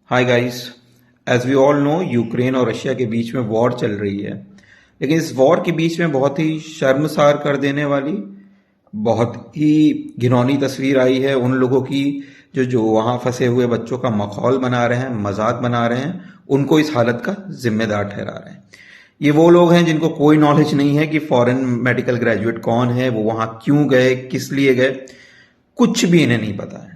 Hi guys. As we all know, Ukraine और Russia के बीच में वॉर चल रही है। लेकिन इस वॉर के बीच में बहुत ही शर्मसार कर देने वाली, बहुत ही घिनौनी तस्वीर आई है उन लोगों की जो जो वहां फंसे हुए बच्चों का मखौल बना रहे हैं, मजाक बना रहे हैं, उनको इस हालत का जिम्मेदार ठहरा रहे हैं। ये वो लोग हैं जिनको कोई नॉलेज नहीं है कि फॉरेन मेडिकल ग्रेजुएट कौन है, वो वहां क्यों गए, किस लिए गए, कुछ भी इन्हें नहीं पता है।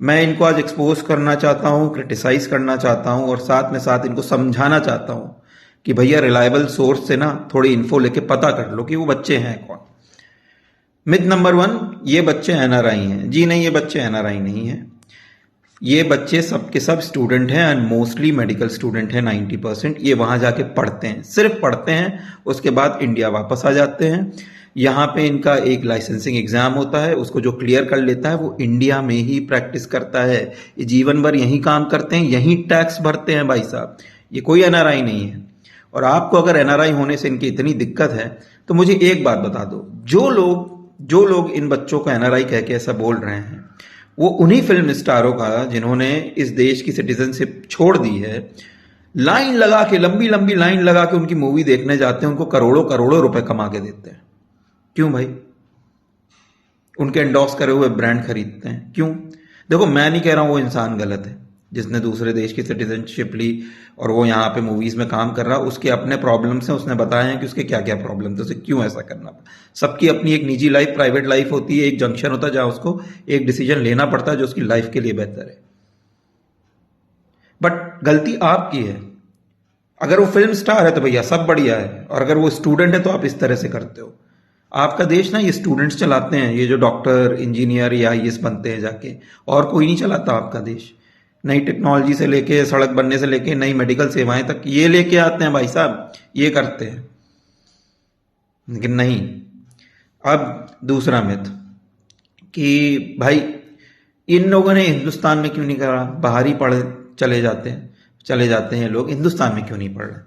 मैं इनको आज एक्सपोज करना चाहता हूँ, क्रिटिसाइज करना चाहता हूँ और साथ इनको समझाना चाहता हूँ कि भैया रिलायबल सोर्स से ना थोड़ी इन्फो लेके पता कर लो कि वो बच्चे हैं कौन। मिथ नंबर 1, ये बच्चे एनआरआई हैं। जी नहीं, ये बच्चे एनआरआई नहीं हैं। ये बच्चे सब के सब स्टूडेंट हैं एंड मोस्टली मेडिकल स्टूडेंट हैं। 90% ये वहां जाके पढ़ते हैं, सिर्फ पढ़ते हैं, उसके बाद इंडिया वापस आ जाते हैं। यहाँ पे इनका एक लाइसेंसिंग एग्जाम होता है, उसको जो क्लियर कर लेता है वो इंडिया में ही प्रैक्टिस करता है। ये जीवन भर यहीं काम करते हैं, यहीं टैक्स भरते हैं भाई साहब। ये कोई एनआरआई नहीं है। और आपको अगर एनआरआई होने से इनकी इतनी दिक्कत है तो मुझे एक बात बता दो, जो लोग इन बच्चों को एनआरआई कह के ऐसा बोल रहे हैं, वो उन्हीं फिल्म स्टारों का जिन्होंने इस देश की सिटीजनशिप छोड़ दी है, लाइन लगा के, लंबी लंबी लाइन लगा के उनकी मूवी देखने जाते हैं, उनको करोड़ों करोड़ों रुपए कमा के देते हैं। क्यों भाई? उनके एंडोर्स करे हुए ब्रांड खरीदते हैं क्यों? देखो, मैं नहीं कह रहा हूं वो इंसान गलत है जिसने दूसरे देश की सिटीजनशिप ली और वो यहाँ पे मूवीज में काम कर रहा, उसके अपने प्रॉब्लम्स हैं, उसने बताया है कि उसके क्या क्या प्रॉब्लम थे, उसे क्यों ऐसा करना पड़ा। सबकी अपनी एक निजी लाइफ, प्राइवेट लाइफ होती है, एक जंक्शन होता है जहां उसको एक डिसीजन लेना पड़ता है जो उसकी लाइफ के लिए बेहतर है। बट गलती आपकी है। अगर वो फिल्म स्टार है तो भैया सब बढ़िया है, और अगर वो स्टूडेंट है तो आप इस तरह से करते हो। आपका देश ना ये स्टूडेंट्स चलाते हैं, ये जो डॉक्टर, इंजीनियर या आईएएस बनते हैं जाके, और कोई नहीं चलाता आपका देश। नई टेक्नोलॉजी से लेके, सड़क बनने से लेके, नई मेडिकल सेवाएं तक ये लेके आते हैं भाई साहब, ये करते हैं। लेकिन नहीं। अब दूसरा मिथ कि भाई इन लोगों ने हिंदुस्तान में क्यों नहीं करा, बाहर ही पढ़ चले जाते हैं लोग, हिंदुस्तान में क्यों नहीं पढ़ रहे।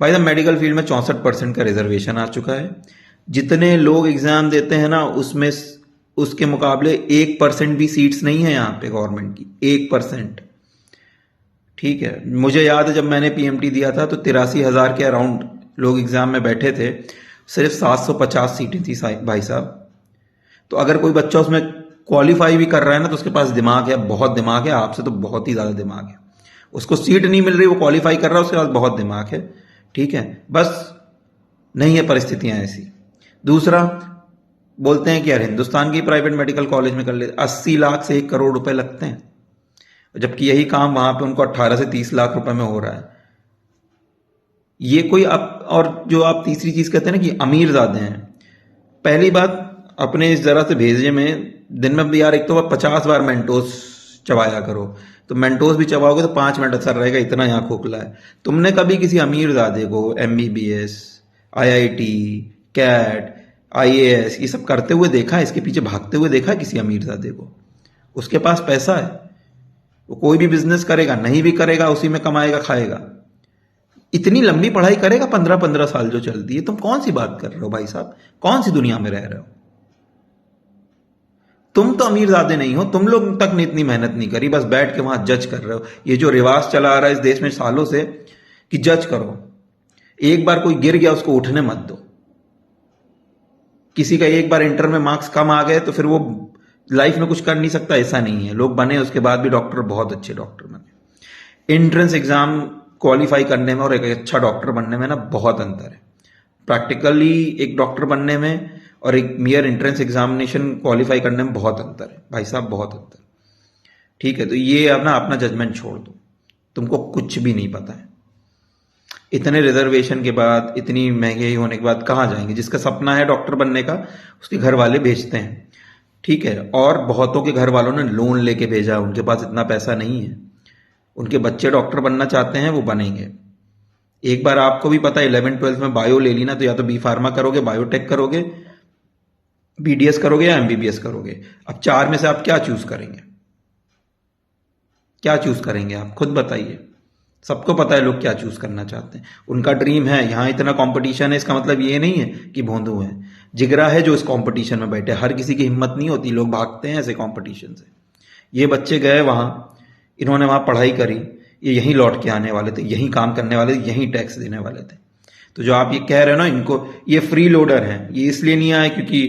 भाई साहब, मेडिकल फील्ड में 64% का रिजर्वेशन आ चुका है। जितने लोग एग्जाम देते हैं ना, उसमें उसके मुकाबले 1% भी सीट्स नहीं है यहाँ पे गवर्नमेंट की, 1%। ठीक है, मुझे याद है जब मैंने पीएमटी दिया था तो 83,000 के अराउंड लोग एग्जाम में बैठे थे, सिर्फ 750 सीटें थी भाई साहब। तो अगर कोई बच्चा उसमें क्वालिफाई भी कर रहा है ना तो उसके पास दिमाग है, बहुत दिमाग है, आपसे तो बहुत ही ज्यादा दिमाग है। उसको सीट नहीं मिल रही, वो क्वालिफाई कर रहा है, उसके पास बहुत दिमाग है। ठीक है, बस नहीं है परिस्थितियां ऐसी। दूसरा, बोलते हैं कि यार हिंदुस्तान की प्राइवेट मेडिकल कॉलेज में कर ले, 80 लाख से 1 करोड़ रुपए लगते हैं, जबकि यही काम वहां पे उनको 18 से 30 लाख रुपए में हो रहा है। ये कोई आप, और जो आप तीसरी चीज कहते हैं ना कि अमीर ज्यादा हैं, पहली बात, अपने इस जरा से भेजे में दिन में भी यार एक तो 50 बार मेंटोस चबाया करो, तो मेंटोस भी चबाओगे तो 5 मिनट असर रहेगा, इतना यहाँ खोखला है। तुमने कभी किसी अमीर जादे को एमबीबीएस, आईआईटी, कैट, आईएएस ये सब करते हुए देखा है, इसके पीछे भागते हुए देखा है किसी अमीर जादे को? उसके पास पैसा है, वो कोई भी बिजनेस करेगा, नहीं भी करेगा उसी में कमाएगा, खाएगा। इतनी लंबी पढ़ाई करेगा, 15-15 साल जो चलती है। तुम कौन सी बात कर रहे हो भाई साहब? कौन सी दुनिया में रह रहे हो? तुम तो अमीर ज्यादा नहीं हो, तुम लोग तक ने इतनी मेहनत नहीं करी, बस बैठ के वहां जज कर रहे हो। ये जो रिवाज चला आ रहा है इस देश में सालों से कि जज करो, एक बार कोई गिर गया उसको उठने मत दो। किसी का एक बार इंटर में मार्क्स कम आ गए तो फिर वो लाइफ में कुछ कर नहीं सकता, ऐसा नहीं है। लोग बने उसके बाद भी डॉक्टर, बहुत अच्छे डॉक्टर बने। एंट्रेंस एग्जाम क्वालिफाई करने में और एक अच्छा डॉक्टर बनने में ना बहुत अंतर है। प्रैक्टिकली एक डॉक्टर बनने में और एक मियर एंट्रेंस एग्जामिनेशन क्वालिफाई करने में बहुत अंतर है भाई साहब, बहुत अंतर। ठीक है, तो ये अब ना अपना जजमेंट छोड़ दो, तुमको कुछ भी नहीं पता है। इतने रिजर्वेशन के बाद, इतनी महंगाई होने के बाद कहाँ जाएंगे? जिसका सपना है डॉक्टर बनने का, उसके घर वाले भेजते हैं। ठीक है, और बहुतों के घर वालों ने लोन लेके भेजा, उनके पास इतना पैसा नहीं है। उनके बच्चे डॉक्टर बनना चाहते हैं, वो बनेंगे। एक बार आपको भी पता है 11th-12th में बायो ले ली ना, तो या तो बी फार्मा करोगे, बायोटेक करोगे, बीडीएस करोगे या एमबीबीएस करोगे। अब 4 में से आप क्या चूज करेंगे? क्या चूज करेंगे आप खुद बताइए। सबको पता है लोग क्या चूज करना चाहते हैं। उनका ड्रीम है, यहां इतना कंपटीशन है, इसका मतलब ये नहीं है कि भोंदू है, जिगरा है जो इस कंपटीशन में बैठे। हर किसी की हिम्मत नहीं होती, लोग भागते हैं ऐसे कंपटीशन से। ये बच्चे गए वहां, इन्होंने वहाँ पढ़ाई करी, ये यहीं लौट के आने वाले थे, यहीं काम करने वाले थे, यहीं टैक्स देने वाले थे। तो जो आप ये कह रहे हो ना, इनको ये फ्री लोडर हैं, ये इसलिए नहीं आए क्योंकि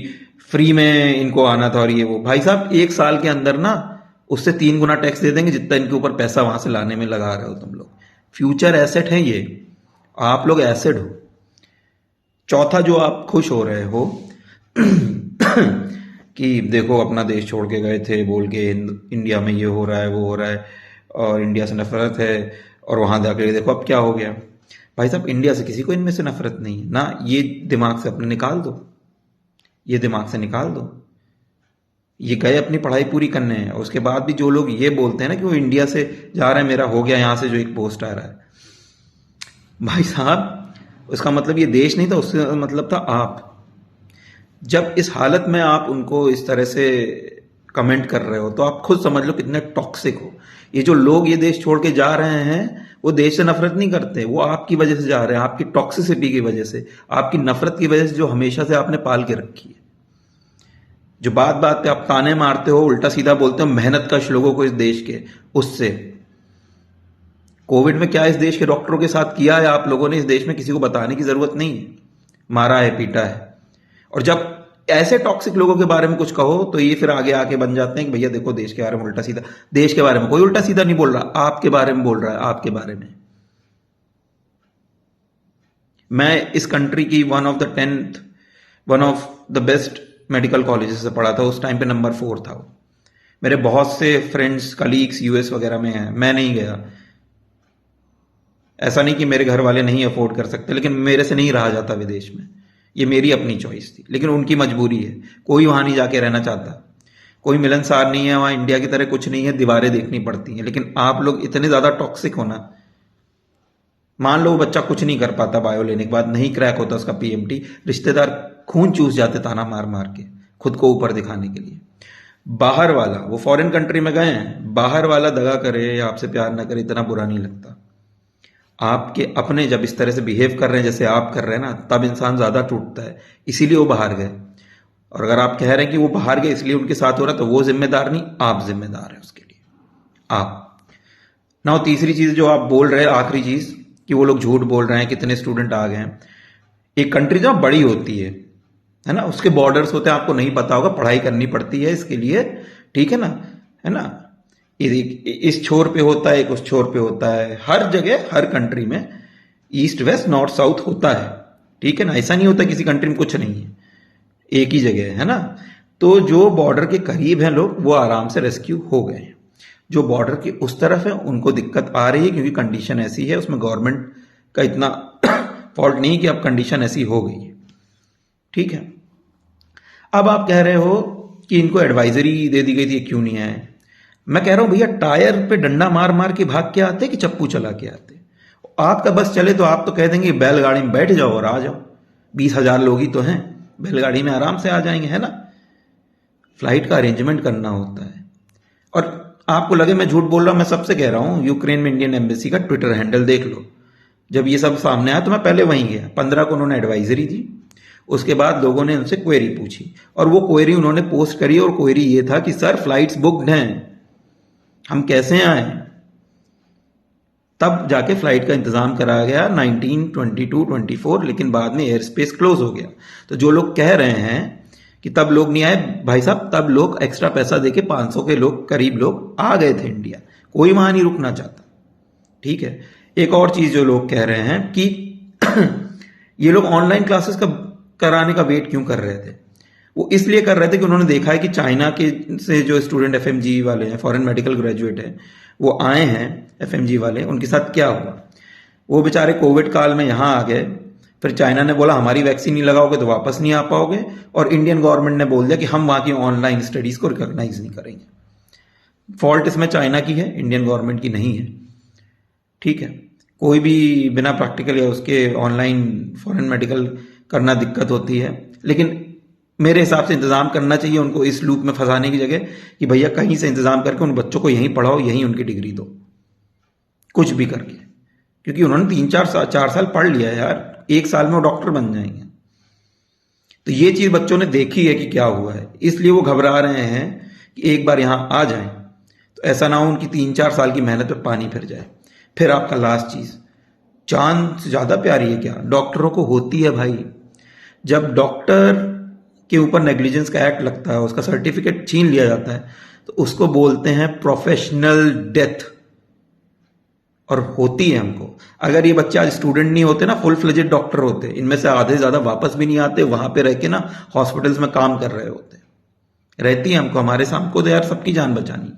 फ्री में इनको आना था और ये वो। भाई साहब, 1 साल के अंदर ना उससे 3 गुना टैक्स दे देंगे जितना इनके ऊपर पैसा वहां से लाने में लगा रहे हो तुम लोग। फ्यूचर एसेट है ये, आप लोग एसेट हो। चौथा, जो आप खुश हो रहे हो कि देखो अपना देश छोड़ के गए थे बोल के, इंडिया में ये हो रहा है वो हो रहा है और इंडिया से नफरत है, और वहां जाकर देखो अब क्या हो गया। भाई साहब, इंडिया से किसी को इनमें से नफरत नहीं है ना, ये दिमाग से अपने निकाल दो, ये दिमाग से निकाल दो। ये गए अपनी पढ़ाई पूरी करने हैं, उसके बाद भी जो लोग ये बोलते हैं ना कि वो इंडिया से जा रहे हैं, मेरा हो गया यहां से जो एक पोस्ट आ रहा है, भाई साहब उसका मतलब ये देश नहीं था, उसका मतलब था आप। जब इस हालत में आप उनको इस तरह से कमेंट कर रहे हो तो आप खुद समझ लो कितने टॉक्सिक हो। ये जो लोग ये देश छोड़ के जा रहे हैं वो देश से नफरत नहीं करते, वो आपकी वजह से जा रहे हैं, आपकी टॉक्सिसिटी की वजह से, आपकी नफरत की वजह से जो हमेशा से आपने पाल के रखी है। जो बात बात पे आप ताने मारते हो, उल्टा सीधा बोलते हो मेहनत कश लोगों को इस देश के, उससे कोविड में क्या इस देश के डॉक्टरों के साथ किया है आप लोगों ने, इस देश में किसी को बताने की जरूरत नहीं है। मारा है, पीटा है। और जब ऐसे टॉक्सिक लोगों के बारे में कुछ कहो तो ये फिर आगे आके बन जाते हैं कि भैया देखो देश के बारे में उल्टा सीधा। देश के बारे में कोई उल्टा सीधा नहीं बोल रहा, आपके बारे में बोल रहा है, आपके बारे में। मैं इस कंट्री की one of the best medical colleges से पढ़ा था, उस टाइम पे नंबर 4 था वो। मेरे बहुत से फ्रेंड्स कलीग्स यूएस वगैरह में हैं, मैं नहीं गया। ऐसा नहीं कि मेरे घर वाले नहीं अफोर्ड कर सकते, लेकिन मेरे से नहीं रहा जाता विदेश में, ये मेरी अपनी चॉइस थी, लेकिन उनकी मजबूरी है। कोई वहां नहीं जाके रहना चाहता, कोई मिलनसार नहीं है वहां, इंडिया की तरह कुछ नहीं है, दीवारें देखनी पड़ती हैं। लेकिन आप लोग इतने ज्यादा टॉक्सिक हो ना, मान लो वो बच्चा कुछ नहीं कर पाता, बायो लेने के बाद नहीं क्रैक होता उसका पीएमटी, रिश्तेदार खून चूस जाते ताना मार मार के खुद को ऊपर दिखाने के लिए। बाहर वाला, वो फॉरेन कंट्री में गए हैं, बाहर वाला दगा करे या आपसे प्यार ना करे इतना बुरा नहीं लगता। आपके अपने जब इस तरह से बिहेव कर रहे हैं जैसे आप कर रहे हैं ना, तब इंसान ज्यादा टूटता है, इसीलिए वो बाहर गए। और अगर आप कह रहे हैं कि वो बाहर गए इसलिए उनके साथ हो रहा, तो वो जिम्मेदार नहीं, आप जिम्मेदार हैं उसके लिए, आप ना। तीसरी चीज जो आप बोल रहे हैं, आखिरी चीज, कि वो लोग झूठ बोल रहे हैं, कितने स्टूडेंट आ गए हैं। एक कंट्री जो बड़ी होती है ना, उसके बॉर्डर्स होते हैं, आपको नहीं पता होगा, पढ़ाई करनी पड़ती है इसके लिए, ठीक है ना, है ना। इस छोर पे होता है, एक उस छोर पे होता है, हर जगह हर कंट्री में ईस्ट वेस्ट नॉर्थ साउथ होता है, ठीक है ना। ऐसा नहीं होता किसी कंट्री में कुछ नहीं है, एक ही जगह है ना। तो जो बॉर्डर के करीब हैं लोग, वो आराम से रेस्क्यू हो गए हैं। जो बॉर्डर के उस तरफ है उनको दिक्कत आ रही है, क्योंकि कंडीशन ऐसी है, उसमें गवर्नमेंट का इतना फॉल्ट नहीं कि अब कंडीशन ऐसी हो गई है, ठीक है। अब आप कह रहे हो कि इनको एडवाइजरी दे दी गई थी, क्यों नहीं आए। मैं कह रहा हूं भैया, टायर पे डंडा मार मार के भाग के आते कि चप्पू चला के आते। आपका बस चले तो आप तो कह देंगे बैलगाड़ी में बैठ जाओ और आ जाओ, 20,000 लोग ही तो हैं, बैलगाड़ी में आराम से आ जाएंगे, है ना। फ्लाइट का अरेंजमेंट करना होता है। और आपको लगे मैं झूठ बोल रहा हूं, मैं सबसे कह रहा हूं, यूक्रेन में इंडियन एम्बेसी का ट्विटर हैंडल देख लो। जब ये सब सामने आया तो मैं पहले वहीं गया, 15 को उन्होंने एडवाइजरी दी, उसके बाद लोगों ने उनसे क्वेरी पूछी, और वो क्वेरी उन्होंने पोस्ट करी, और क्वेरी ये था कि सर फ्लाइट्स बुक्ड हैं, हम कैसे आए। तब जाके फ्लाइट का इंतजाम कराया गया 19, 22, 24, लेकिन बाद में एयर स्पेस क्लोज हो गया। तो जो लोग कह रहे हैं कि तब लोग नहीं आए, भाई साहब तब लोग एक्स्ट्रा पैसा देके 500 के लोग करीब लोग आ गए थे इंडिया, कोई वहां नहीं रुकना चाहता, ठीक है। एक और चीज जो लोग कह रहे हैं कि ये लोग ऑनलाइन क्लासेस का कराने का वेट क्यों कर रहे थे। वो इसलिए कर रहे थे कि उन्होंने देखा है कि चाइना के से जो स्टूडेंट एफएमजी वाले हैं, फॉरेन मेडिकल ग्रेजुएट हैं, वो आए हैं एफएमजी वाले, उनके साथ क्या हुआ। वो बेचारे कोविड काल में यहां आ गए, फिर चाइना ने बोला हमारी वैक्सीन नहीं लगाओगे तो वापस नहीं आ पाओगे, और इंडियन गवर्नमेंट ने बोल दिया कि हम वहां की ऑनलाइन स्टडीज को रिकॉग्नाइज नहीं करेंगे। फॉल्ट इसमें चाइना की है, इंडियन गवर्नमेंट की नहीं है, ठीक है। कोई भी बिना प्रैक्टिकल या उसके ऑनलाइन फॉरेन मेडिकल करना दिक्कत होती है, लेकिन मेरे हिसाब से इंतजाम करना चाहिए उनको इस लूप में फंसाने की जगह कि भैया कहीं से इंतजाम करके उन बच्चों को यहीं पढ़ाओ, यहीं उनकी डिग्री दो, कुछ भी करके, क्योंकि उन्होंने 3-4 साल पढ़ लिया है यार, 1 साल में वो डॉक्टर बन जाएंगे। तो ये चीज बच्चों ने देखी है कि क्या हुआ है, इसलिए वो घबरा रहे हैं कि एक बार यहां आ जाएं। तो ऐसा ना हो उनकी 3-4 साल की मेहनत पे पानी फिर जाए। फिर आपका लास्ट चीज, जान से ज्यादा प्यारी है क्या? डॉक्टरों को होती है भाई। जब डॉक्टर के ऊपर नेग्लिजेंस का एक्ट लगता है, उसका सर्टिफिकेट छीन लिया जाता है, तो उसको बोलते हैं प्रोफेशनल डेथ। और होती है हमको। अगर ये बच्चे आज स्टूडेंट नहीं होते ना, फुल फ्लेजेड डॉक्टर होते, इनमें से आधे ज्यादा वापस भी नहीं आते, वहां पे रह के ना हॉस्पिटल्स में काम कर रहे होते। रहती है हमको, हमारे सामने को तो यार सबकी जान बचानी।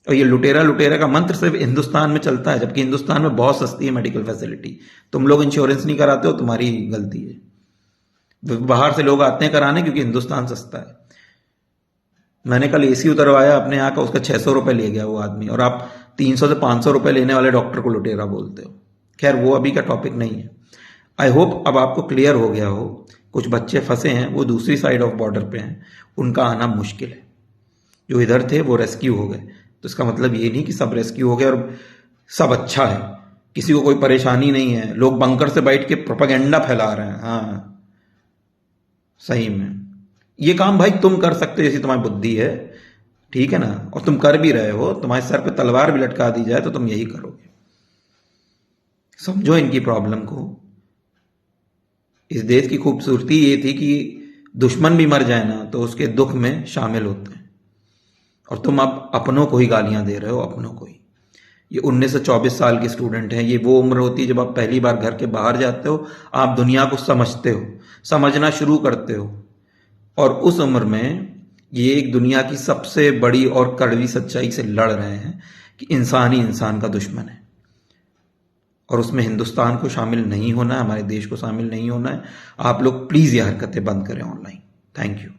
और ये लुटेरा लुटेरा का मंत्र सिर्फ हिंदुस्तान में चलता है, जबकि हिंदुस्तान में बहुत सस्ती है मेडिकल फैसिलिटी। तुम लोग इंश्योरेंस नहीं कराते हो, तुम्हारी गलती है। बाहर से लोग आते हैं कराने क्योंकि हिंदुस्तान सस्ता है। मैंने कल एसी उतरवाया अपने यहाँ का, उसका 600 रुपए ले गया वो आदमी, और आप 300 से 500 रुपए लेने वाले डॉक्टर को लुटेरा बोलते हो। खैर वो अभी का टॉपिक नहीं है। आई होप अब आपको क्लियर हो गया हो। कुछ बच्चे फंसे हैं, वो दूसरी साइड ऑफ बॉर्डर पे हैं, उनका आना मुश्किल है। जो इधर थे वो रेस्क्यू हो गए, तो इसका मतलब ये नहीं कि सब रेस्क्यू हो गए और सब अच्छा है, किसी को कोई परेशानी नहीं है। लोग बंकर से बैठ के प्रोपेगेंडा फैला रहे हैं। हाँ सही में ये काम भाई तुम कर सकते हो, जैसी तुम्हारी बुद्धि है, ठीक है ना, और तुम कर भी रहे हो। तुम्हारे सर पे तलवार भी लटका दी जाए तो तुम यही करोगे। समझो इनकी प्रॉब्लम को। इस देश की खूबसूरती ये थी कि दुश्मन भी मर जाए ना तो उसके दुख में शामिल होते हैं, और तुम अब अपनों को ही गालियां दे रहे हो, अपनों को ही। ये 19 से 24 साल के स्टूडेंट हैं। ये वो उम्र होती है जब आप पहली बार घर के बाहर जाते हो, आप दुनिया को समझते हो, समझना शुरू करते हो। और उस उम्र में ये एक दुनिया की सबसे बड़ी और कड़वी सच्चाई से लड़ रहे हैं कि इंसान ही इंसान का दुश्मन है। और उसमें हिंदुस्तान को शामिल नहीं होना है, हमारे देश को शामिल नहीं होना है। आप लोग प्लीज ये हरकतें बंद करें ऑनलाइन। Thank you.